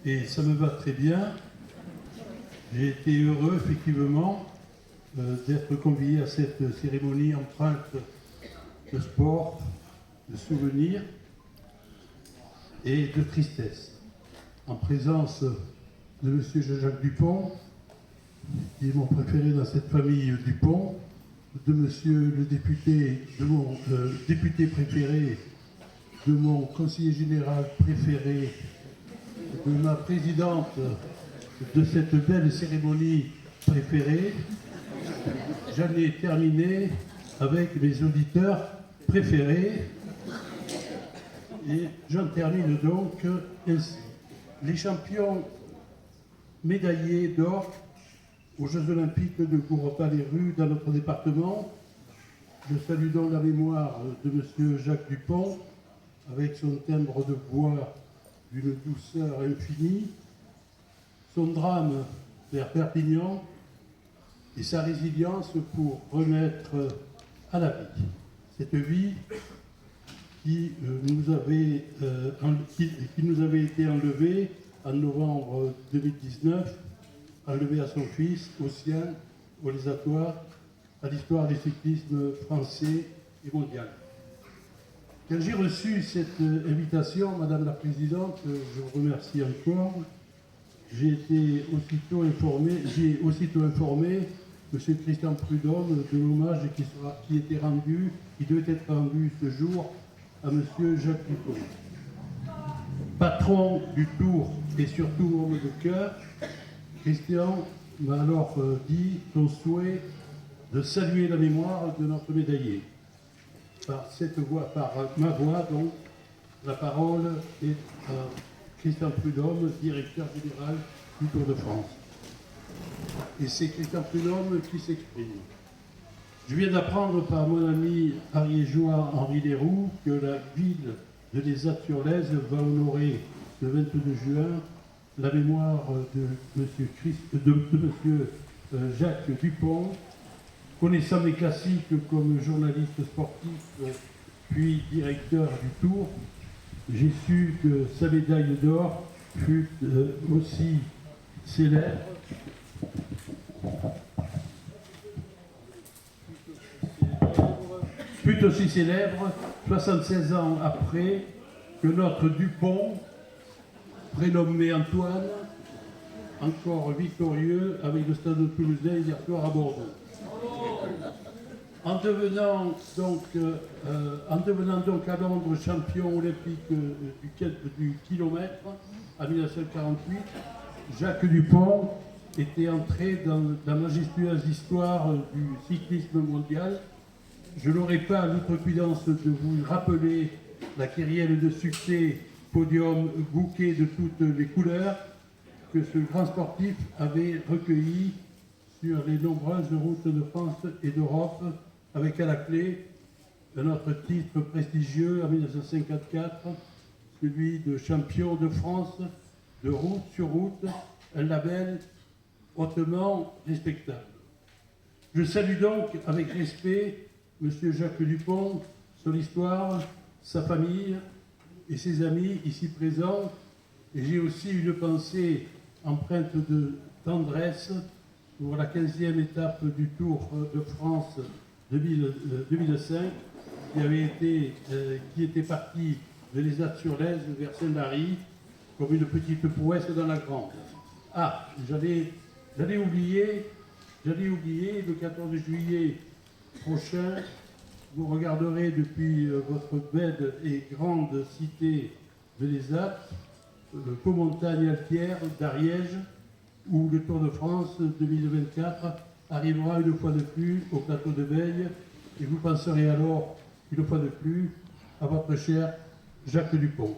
Et ça me va très bien. J'ai été heureux, effectivement, d'être convié à cette cérémonie empreinte de sport, de souvenirs et de tristesse, en présence de M. Jean-Jacques Dupont, qui est mon préféré dans cette famille Dupont, de monsieur le député, de mon député préféré, de mon conseiller général préféré, de ma présidente de cette belle cérémonie préférée. J'en ai terminé avec mes auditeurs préférés et j'en termine donc ainsi. Les champions médaillés d'or aux Jeux Olympiques de Courpalais-Rue dans notre département. Je salue donc la mémoire de M. Jacques Dupont avec son timbre de voix d'une douceur infinie, son drame vers Perpignan et sa résilience pour remettre à la vie. Cette vie qui nous avait été enlevée en novembre 2019, enlevée à son fils, au sien, au lésatoire, à l'histoire du cyclisme français et mondial. Quand j'ai reçu cette invitation, Madame la Présidente, je vous remercie encore. J'ai aussitôt informé M. Christian Prudhomme de l'hommage qui devait être rendu ce jour à M. Jacques Dupont. Patron du Tour et surtout homme de cœur, Christian m'a alors dit son souhait de saluer la mémoire de notre médaillé. Par ma voix, donc, la parole est à Christian Prudhomme, directeur général du Tour de France. Et c'est Christian Prudhomme qui s'exprime. Je viens d'apprendre par mon ami ariégeois Henri Leroux que la ville de Les-Attes-sur-Lèze va honorer le 22 juin la mémoire de M. Jacques Dupont. Connaissant mes classiques comme journaliste sportif, puis directeur du Tour, j'ai su que sa médaille d'or fut aussi célèbre. 76 ans après, que notre Dupont, prénommé Antoine, encore victorieux avec le Stade Toulousain hier soir à Bordeaux. En devenant donc à Londres champion olympique du kilomètre en 1948, Jacques Dupont était entré dans la majestueuse histoire du cyclisme mondial. Je n'aurai pas l'outrecuidance de vous rappeler la kyrielle de succès, podium, bouquet de toutes les couleurs que ce grand sportif avait recueilli sur les nombreuses routes de France et d'Europe, avec à la clé un autre titre prestigieux en 1954, celui de champion de France de route sur route, un label hautement respectable. Je salue donc avec respect M. Jacques Dupont, son histoire, sa famille et ses amis ici présents, et j'ai aussi une pensée empreinte de tendresse pour la 15e étape du Tour de France 2005, qui était parti de Les-Attes-sur-Lèze vers Saint-Lary, comme une petite prouesse dans la grande. Ah, j'allais oublier, le 14 juillet prochain, vous regarderez depuis votre belle et grande cité de Les-Attes, Pau-Montagne Altière d'Ariège, où le Tour de France 2024 arrivera une fois de plus au plateau de Veille, et vous penserez alors une fois de plus à votre cher Jacques Dupont.